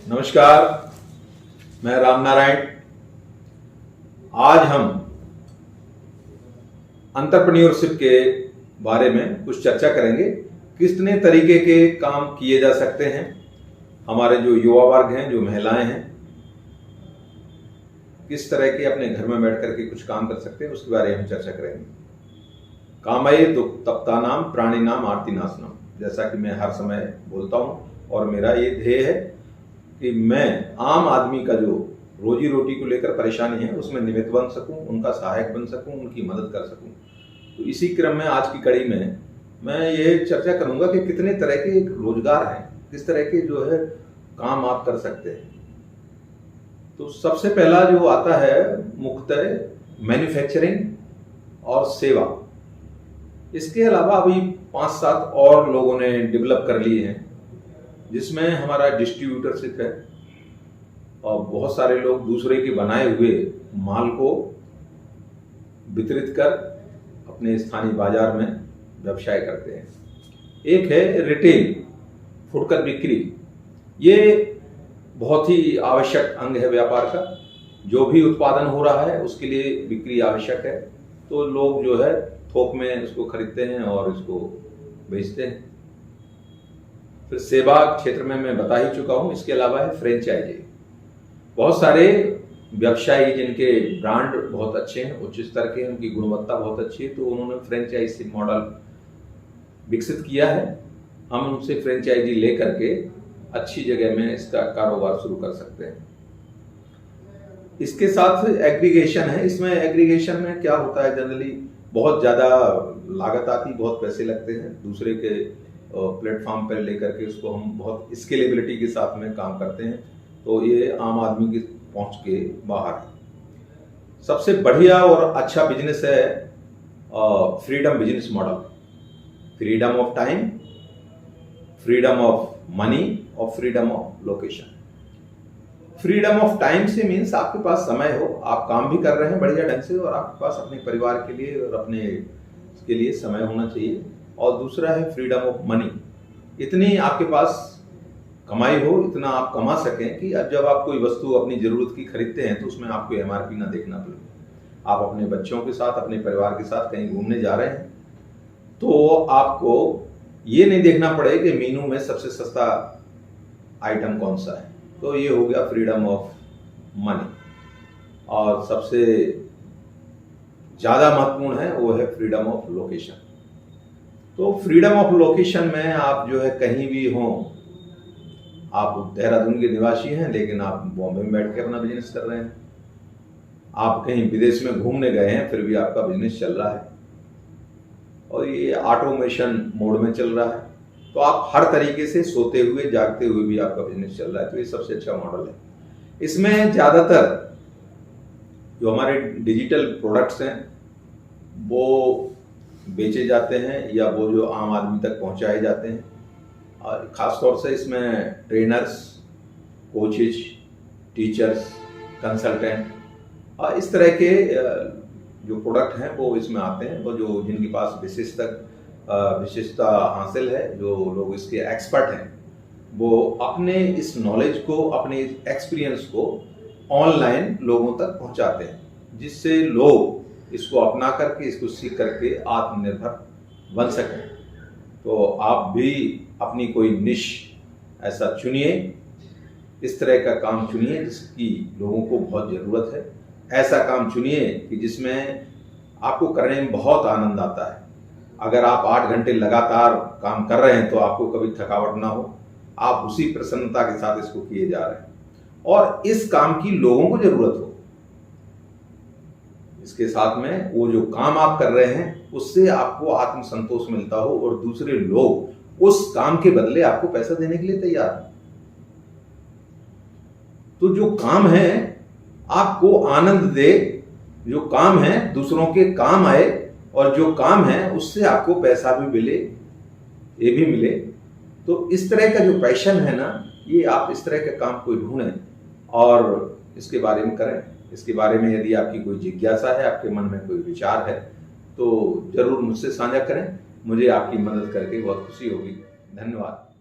नमस्कार, मैं राम नारायण। आज हम एंटरप्रेन्योरशिप के बारे में कुछ चर्चा करेंगे। कितने तरीके के काम किए जा सकते हैं, हमारे जो युवा वर्ग हैं, जो महिलाएं हैं, किस तरह के अपने घर में बैठ करके कुछ काम कर सकते हैं, उसके बारे में हम चर्चा करेंगे। कामये तप्तानाम प्राणिनाम आर्ति नाशनम, जैसा कि मैं हर समय बोलता हूं, और मेरा ये ध्येय है कि मैं आम आदमी का जो रोजी रोटी को लेकर परेशानी है उसमें निमित्त बन सकूं, उनका सहायक बन सकूं, उनकी मदद कर सकूं। तो इसी क्रम में आज की कड़ी में मैं ये चर्चा करूंगा कि कितने तरह के रोजगार हैं, किस तरह के जो है काम आप कर सकते हैं। तो सबसे पहला जो आता है मुख्यतः मैन्युफैक्चरिंग और सेवा। इसके अलावा अभी 5-7 और लोगों ने डेवलप कर लिए हैं, जिसमें हमारा डिस्ट्रीब्यूटरशिप है और बहुत सारे लोग दूसरे के बनाए हुए माल को वितरित कर अपने स्थानीय बाजार में व्यवसाय करते हैं। एक है रिटेल, फुटकर बिक्री। ये बहुत ही आवश्यक अंग है व्यापार का। जो भी उत्पादन हो रहा है उसके लिए बिक्री आवश्यक है, तो लोग जो है थोक में इसको खरीदते हैं और इसको बेचते हैं। फिर सेवा क्षेत्र में मैं बता ही चुका हूं। इसके अलावा है फ्रेंचाइजी। बहुत सारे व्यवसायी जिनके ब्रांड बहुत अच्छे हैं, उच्च स्तर के हैं, उनकी गुणवत्ता बहुत अच्छी है, तो उन्होंने फ्रेंचाइजी मॉडल विकसित किया है। हम उनसे फ्रेंचाइजी ले करके अच्छी जगह में इसका कारोबार शुरू कर सकते हैं। इसके साथ एग्रीगेशन है। इसमें एग्रीगेशन में क्या होता है, जनरली बहुत ज़्यादा लागत आती, बहुत पैसे लगते हैं। दूसरे के प्लेटफॉर्म पर लेकर के उसको हम बहुत स्केलेबिलिटी के साथ में काम करते हैं, तो ये आम आदमी की पहुंच के बाहर है। सबसे बढ़िया और अच्छा बिजनेस है freedom business model. Freedom of time, freedom of money और freedom of location. Freedom of time से मीन्स आपके पास समय हो, आप काम भी कर रहे हैं बढ़िया ढंग से, और आपके पास अपने परिवार के लिए और अपने के लिए समय होना चाहिए। और दूसरा है फ्रीडम ऑफ मनी। इतनी आपके पास कमाई हो, इतना आप कमा सकें कि अब जब आप कोई वस्तु अपनी जरूरत की खरीदते हैं तो उसमें आपको एमआरपी ना देखना पड़े। आप अपने बच्चों के साथ, अपने परिवार के साथ कहीं घूमने जा रहे हैं तो आपको ये नहीं देखना पड़े कि मीनू में सबसे सस्ता आइटम कौन सा है। तो ये हो गया फ्रीडम ऑफ मनी। और सबसे ज्यादा महत्वपूर्ण है वो है फ्रीडम ऑफ लोकेशन। तो फ्रीडम ऑफ लोकेशन में आप जो है कहीं भी हो, आप देहरादून के निवासी हैं लेकिन आप बॉम्बे में बैठ के अपना बिजनेस कर रहे हैं, आप कहीं विदेश में घूमने गए हैं फिर भी आपका बिजनेस चल रहा है, और ये ऑटोमेशन मोड में चल रहा है। तो आप हर तरीके से सोते हुए जागते हुए भी आपका बिजनेस चल रहा है। तो ये सबसे अच्छा मॉडल है। इसमें ज्यादातर जो हमारे डिजिटल प्रोडक्ट्स हैं वो बेचे जाते हैं या वो जो आम आदमी तक पहुंचाए जाते हैं। और ख़ासतौर से इसमें ट्रेनर्स, कोचेज, टीचर्स, कंसल्टेंट और इस तरह के जो प्रोडक्ट हैं वो इसमें आते हैं। वो जो जिनके पास विशिष्टता हासिल है, जो लोग इसके एक्सपर्ट हैं, वो अपने इस नॉलेज को, अपने एक्सपीरियंस को ऑनलाइन लोगों तक पहुंचाते हैं, जिससे लोग इसको अपना करके, इसको सीख करके आत्मनिर्भर बन सकें। तो आप भी अपनी कोई निश ऐसा चुनिए, इस तरह का काम चुनिए जिसकी लोगों को बहुत ज़रूरत है। ऐसा काम चुनिए कि जिसमें आपको करने में बहुत आनंद आता है। अगर आप 8 घंटे लगातार काम कर रहे हैं तो आपको कभी थकावट ना हो, आप उसी प्रसन्नता के साथ इसको किए जा रहे हैं, और इस काम की लोगों को ज़रूरत हो। इसके साथ में वो जो काम आप कर रहे हैं उससे आपको आत्मसंतोष मिलता हो और दूसरे लोग उस काम के बदले आपको पैसा देने के लिए तैयार हैं। तो जो काम है आपको आनंद दे, जो काम है दूसरों के काम आए, और जो काम है उससे आपको पैसा भी मिले, ये भी मिले। तो इस तरह का जो पैशन है ना, ये आप इस तरह के काम को ढूंढें और इसके बारे में करें। इसके बारे में यदि आपकी कोई जिज्ञासा है, आपके मन में कोई विचार है, तो जरूर मुझसे साझा करें। मुझे आपकी मदद करके बहुत खुशी होगी। धन्यवाद।